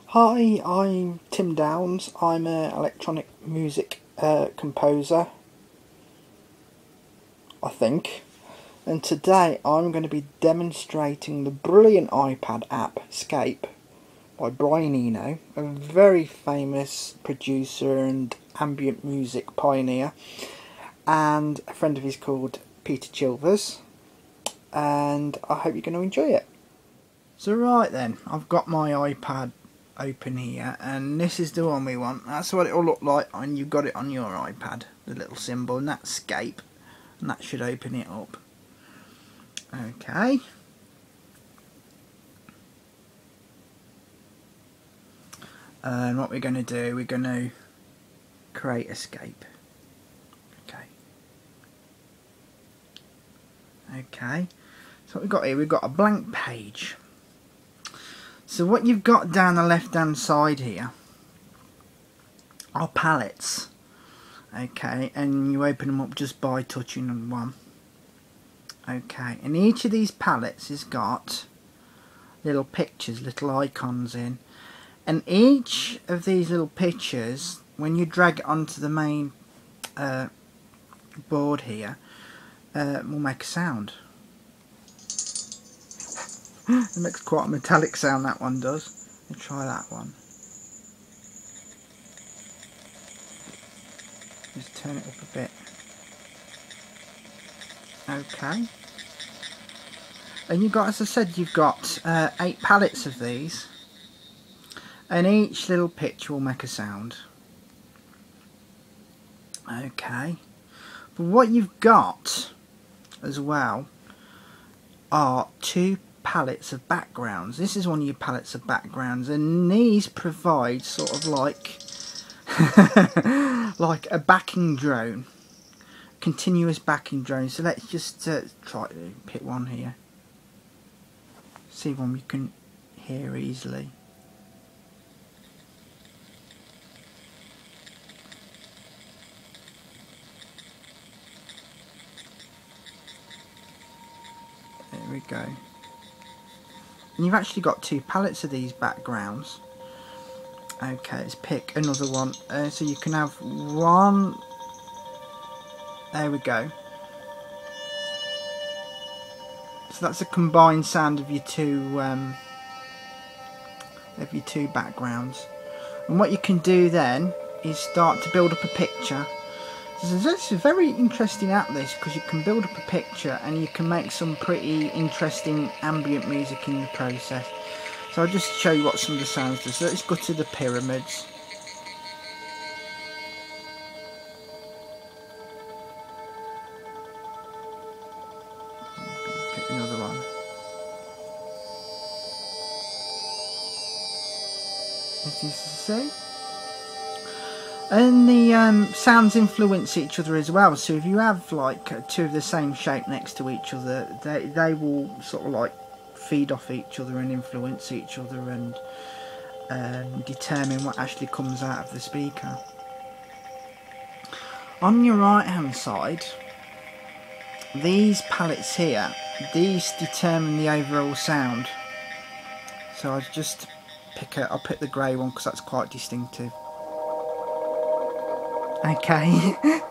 Hi, I'm Tim Downs. I'm an electronic music composer, I think. And today I'm going to be demonstrating the brilliant iPad app, Scape, by Brian Eno, a very famous producer and ambient music pioneer. And a friend of his called Peter Chilvers. And I hope you're going to enjoy it. So right then, I've got my iPad open here, and this is the one we want. That's what it'll look like, and you've got it on your iPad, the little symbol, and that's Scape, and that should open it up. Okay. And what we're going to do, we're going to create a Scape. Okay. So what we've got here, we've got a blank page. So what you've got down the left hand side here are palettes. Okay, and you open them up just by touching on one. Okay, and each of these palettes has got little pictures, little icons in, and each of these little pictures, when you drag it onto the main board here, will make a sound. It makes quite a metallic sound, that one does. Let's try that one. Just turn it up a bit. Okay. And you've got, as I said, you've got 8 palettes of these, and each little picture will make a sound. Okay. But what you've got as well are 2 palettes of backgrounds. This is one of your palettes of backgrounds, and these provide sort of like like a backing drone, continuous backing drone. So let's just try to pick one here. See one you can hear easily. There we go. And you've actually got 2 palettes of these backgrounds. Okay, let's pick another one. So you can have one. There we go. So that's a combined sound of your two backgrounds. And what you can do then is start to build up a picture. So this is a very interesting app, this, because you can build up a picture and you can make some pretty interesting ambient music in the process. So I'll just show you what some of the sounds do. So let's go to the pyramids. Pick another one. As you see. And the sounds influence each other as well. So if you have like 2 of the same shape next to each other, they will sort of like feed off each other and influence each other and determine what actually comes out of the speaker. On your right hand side, these palettes here, these determine the overall sound. So I'll just I'll pick the grey one because that's quite distinctive. Okay. You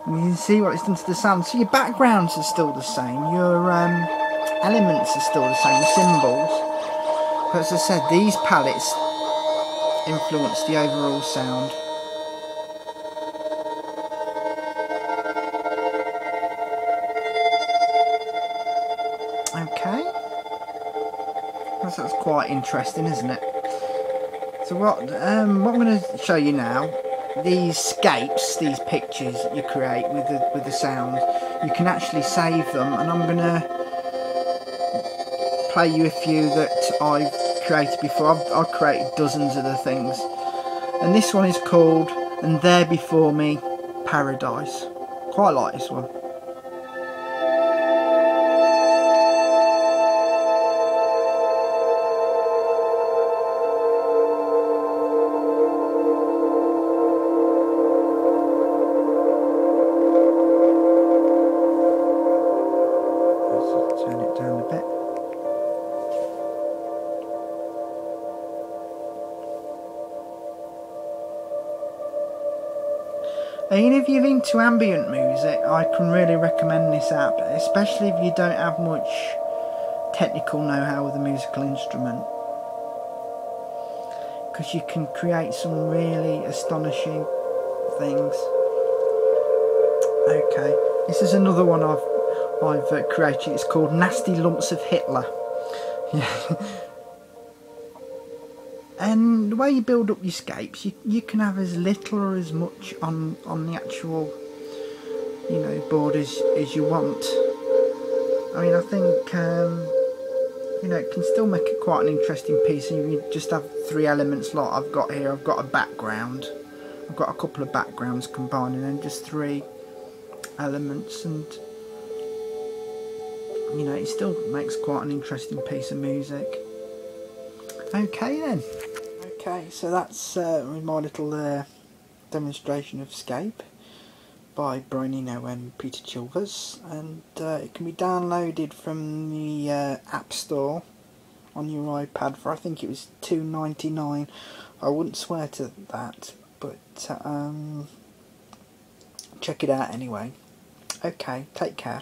can see what it's done to the sound. So your backgrounds are still the same, your elements are still the same, the symbols. But as I said, these palettes influence the overall sound. Okay. That's quite interesting, isn't it? So what I'm going to show you now, these scapes, these pictures that you create with the sound, you can actually save them, and I'm going to play you a few that I've created before. I've created dozens of the things, and this one is called "And There Before Me, Paradise." Quite like this one. Turn it down a bit. And if you're into ambient music, I can really recommend this app, especially if you don't have much technical know-how with a musical instrument, because you can create some really astonishing things. Okay, this is another one I've created. It's called Nasty Lumps of Hitler. And the way you build up your scapes, you can have as little or as much on the actual, you know, board as you want. I mean, I think you know, it can still make it quite an interesting piece. And you just have 3 elements like I've got here. I've got a background, I've got a couple of backgrounds combined, and then just 3 elements, and you know, it still makes quite an interesting piece of music. Okay then. Okay, so that's my little demonstration of Scape by Brian Eno and Peter Chilvers, and it can be downloaded from the App Store on your iPad for, I think it was $2.99. I wouldn't swear to that, but check it out anyway. Okay, take care.